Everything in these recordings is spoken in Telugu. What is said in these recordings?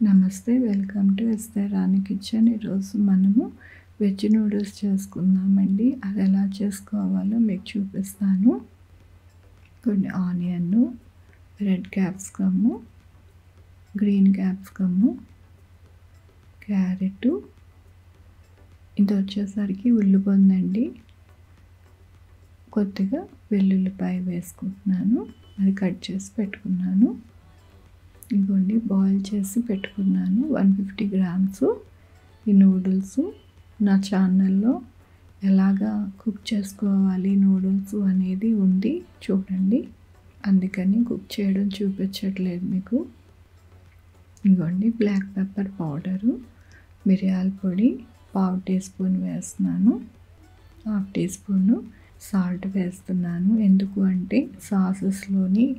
నమస్తే, welcome to Esther Rani kitchen. ఈరోజు మనము వెజ్ నూడిల్స్ చేసుకుందామండి. అది ఎలా చేసుకోవాలో మీకు చూపిస్తాను. కొన్ని onion, red capsicum, green capsicum, carrot, ఇది వచ్చేసరికి ఉల్లిపొందండి. కొద్దిగా వెల్లుల్లిపాయ వేసుకుంటున్నాను, అది కట్ చేసి పెట్టుకున్నాను. ఇదిగోండి, బాయిల్ చేసి పెట్టుకున్నాను 150 గ్రామ్స్. ఈ నూడిల్స్ నా ఛానల్లో ఎలాగా కుక్ చేసుకోవాలి నూడిల్స్ అనేది ఉంది, చూడండి. అందుకని కుక్ చేయడం చూపించట్లేదు మీకు. ఇదిగోండి, బ్లాక్ పెప్పర్ పౌడరు, మిరియాల పొడి 1/2 టీ స్పూన్ వేస్తున్నాను. 1/2 టీ స్పూను సాల్ట్ వేస్తున్నాను. ఎందుకు అంటే సాసెస్లోని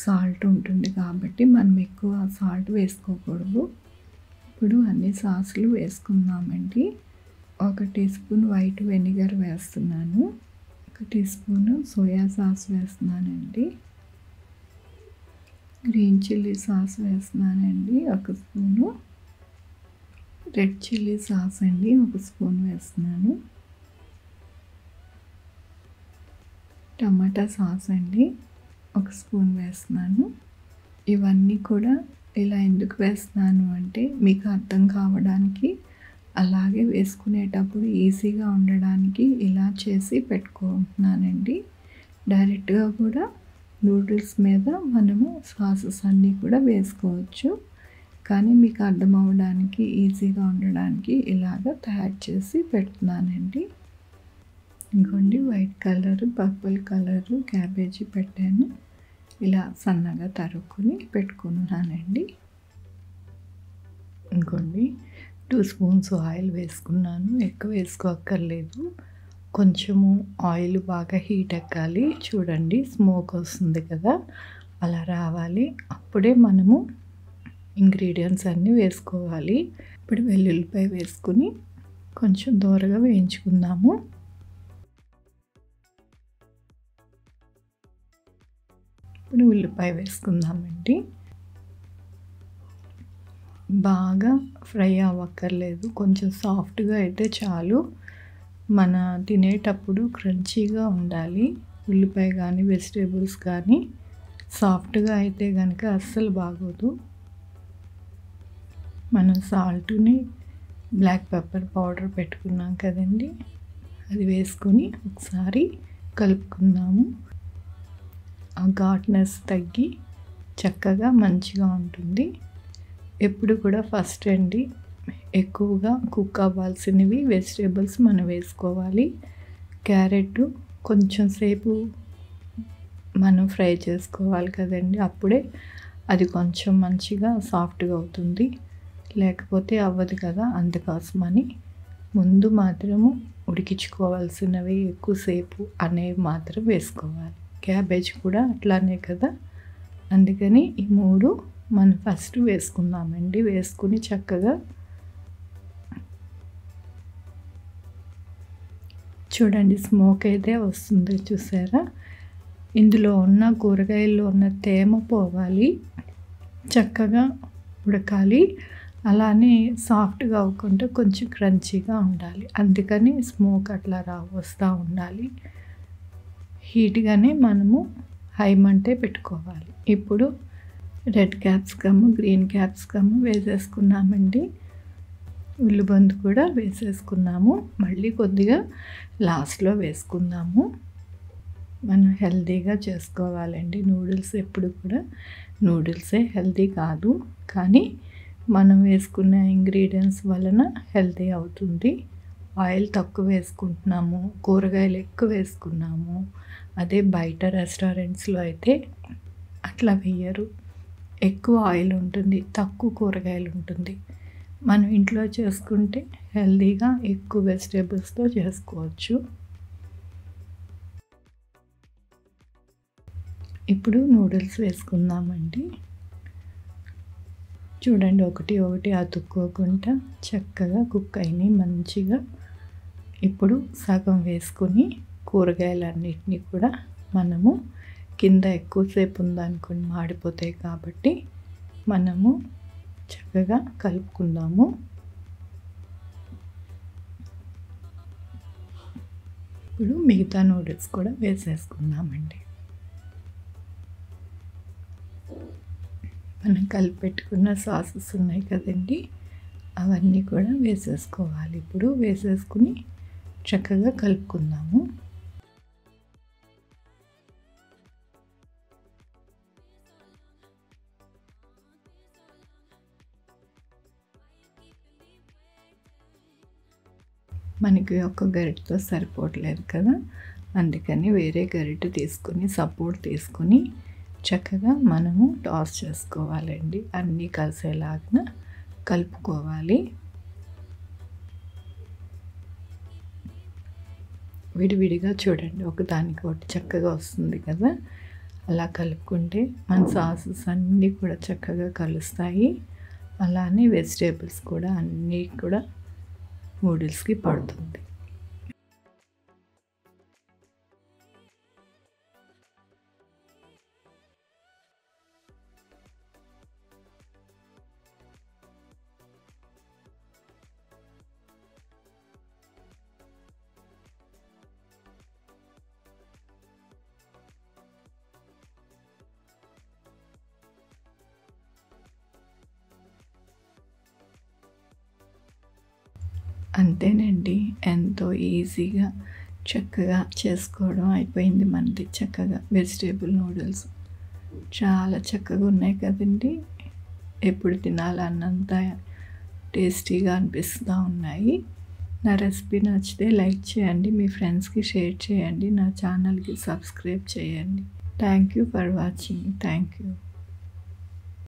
సాల్ట్ ఉంటుంది కాబట్టి మనం ఎక్కువ సాల్ట్ వేసుకోకూడదు. ఇప్పుడు అన్ని సాసులు వేసుకుందామండి. 1 టీ స్పూన్ వైట్ వెనిగర్ వేస్తున్నాను. 1 టీ స్పూన్ సోయా సాస్ వేస్తున్నానండి. గ్రీన్ చిల్లీ సాస్ వేస్తున్నానండి 1 స్పూను. రెడ్ చిల్లీ సాస్ అండి 1 స్పూన్ వేస్తున్నాను. టమాటా సాస్ అండి 1 స్పూన్ వేస్తున్నాను. ఇవన్నీ కూడా ఇలా ఎందుకు వేస్తున్నాను అంటే మీకు అర్థం కావడానికి, అలాగే వేసుకునేటప్పుడు ఈజీగా ఉండడానికి ఇలా చేసి పెట్టుకుంటున్నానండి. డైరెక్ట్గా కూడా నూడిల్స్ మీద మనము సాసెస్ అన్నీ కూడా వేసుకోవచ్చు, కానీ మీకు అర్థం అవ్వడానికి ఈజీగా ఉండడానికి ఇలాగ తయారు చేసి పెడుతున్నానండి. ఇంకోండి, white colour, purple colour cabbage పెట్టాను. ఇలా సన్నగా తరుక్కుని పెట్టుకున్నానండి. ఇంకోండి, 2 స్పూన్స్ ఆయిల్ వేసుకున్నాను. ఎక్కువ వేసుకోక్కర్లేదు, కొంచెము ఆయిల్ బాగా హీట్ ఎక్కాలి. చూడండి, స్మోక్ వస్తుంది కదా, అలా రావాలి. అప్పుడే మనము ఇంగ్రీడియంట్స్ అన్నీ వేసుకోవాలి. ఇప్పుడు వెల్లుల్లిపాయ వేసుకుని కొంచెం దూరగా వేయించుకుందాము. ఇప్పుడు ఉల్లిపాయ వేసుకుందామండి. బాగా ఫ్రై అవ్వక్కర్లేదు, కొంచెం సాఫ్ట్గా అయితే చాలు. మన తినేటప్పుడు క్రంచీగా ఉండాలి ఉల్లిపాయ కానీ వెజిటేబుల్స్ కానీ. సాఫ్ట్గా అయితే కనుక అస్సలు బాగోదు. మనం సాల్ట్ని, బ్లాక్ పెప్పర్ పౌడర్ పెట్టుకున్నాం కదండి, అది వేసుకొని ఒకసారి కలుపుకుందాము. ఆ ఘాట్నెస్ తగ్గి చక్కగా మంచిగా ఉంటుంది. ఎప్పుడు కూడా ఫస్ట్ అండి ఎక్కువగా కుక్ అవ్వాల్సినవి వెజిటేబుల్స్ మనం వేసుకోవాలి. క్యారెట్ కొంచెం సేపు మనం ఫ్రై చేసుకోవాలి కదండి, అప్పుడే అది కొంచెం మంచిగా సాఫ్ట్గా అవుతుంది, లేకపోతే అవ్వదు కదా. అందుకోసమని ముందు మాత్రము ఉడికించుకోవాల్సినవి ఎక్కువసేపు అనేవి మాత్రం వేసుకోవాలి. క్యాబేజ్ కూడా అట్లానే కదా, అందుకని ఈ 3 మనం ఫస్ట్ వేసుకుందామండి. వేసుకుని చక్కగా చూడండి, స్మోక్ అయితే వస్తుంది చూసారా. ఇందులో ఉన్న కూరగాయల్లో ఉన్న తేమ పోవాలి, చక్కగా ఉడకాలి. అలానే సాఫ్ట్గా అవ్వకుండా కొంచెం క్రంచీగా ఉండాలి, అందుకని స్మోక్ అట్లా వస్తూ ఉండాలి. హీట్గానే మనము హై మంటే పెట్టుకోవాలి. ఇప్పుడు రెడ్ క్యాప్సికమ్, గ్రీన్ క్యాప్సికమ్ వేసేసుకున్నామండి. ఉల్లిబందు కూడా వేసేసుకున్నాము. మళ్ళీ కొద్దిగా లాస్ట్లో వేసుకుందాము. మనం హెల్తీగా చేసుకోవాలండి నూడిల్స్. ఎప్పుడు కూడా నూడిల్సే హెల్తీ కాదు, కానీ మనం వేసుకున్న ఇంగ్రీడియంట్స్ వలన హెల్తీ అవుతుంది. ఆయిల్ తక్కువ వేసుకుంటున్నాము, కూరగాయలు ఎక్కువ వేసుకున్నాము. అదే బయట రెస్టారెంట్స్లో అయితే అట్లా వేయరు, ఎక్కువ ఆయిల్ ఉంటుంది, తక్కువ కూరగాయలు ఉంటుంది. మనం ఇంట్లో చేసుకుంటే హెల్తీగా ఎక్కువ వెజిటేబుల్స్తో చేసుకోవచ్చు. ఇప్పుడు నూడిల్స్ వేసుకుందామండి. చూడండి, ఒకటి అతుక్కోకుండా చక్కగా కుక్ అయినాయి మంచిగా. ఇప్పుడు సగం వేసుకొని కూరగాయలన్నిటినీ కూడా మనము కింద ఎక్కువసేపు ఉందనుకోండి మాడిపోతాయి, కాబట్టి మనము చక్కగా కలుపుకుందాము. ఇప్పుడు మిగతా నూడిల్స్ కూడా వేసేసుకుందామండి. మనం కలిపి పెట్టుకున్న సాసెస్ ఉన్నాయి కదండి, అవన్నీ కూడా వేసేసుకోవాలి. ఇప్పుడు వేసేసుకుని చక్కగా కలుపుకుందాము. మనకి ఒక గరిటెతో సరిపోవట్లేదు కదా, అందుకని వేరే గరిటె తీసుకొని సపోర్ట్ తీసుకొని చక్కగా మనము టాస్ చేసుకోవాలండి. అన్నీ కలిసేలాగా కలుపుకోవాలి. విడివిడిగా చూడండి, ఒకదానికి ఒకటి చక్కగా వస్తుంది కదా, అలా కలుపుకుంటే మన సాసెస్ అన్నీ కూడా చక్కగా కలుస్తాయి. అలానే వెజిటేబుల్స్ కూడా అన్నీ కూడా నూడిల్స్కి పడుతుంది. అంతేనండి, ఎంతో ఈజీగా చక్కగా చేసుకోవడం అయిపోయింది మనది. చక్కగా వెజిటేబుల్ నూడిల్స్ చాలా చక్కగా ఉన్నాయి కదండి. ఎప్పుడు తినాలన్నంత టేస్టీగా అనిపిస్తూ ఉన్నాయి. నా రెసిపీ నచ్చితే లైక్ చేయండి, మీ ఫ్రెండ్స్కి షేర్ చేయండి, నా ఛానల్కి సబ్స్క్రైబ్ చేయండి. Thank you for watching. Thank you.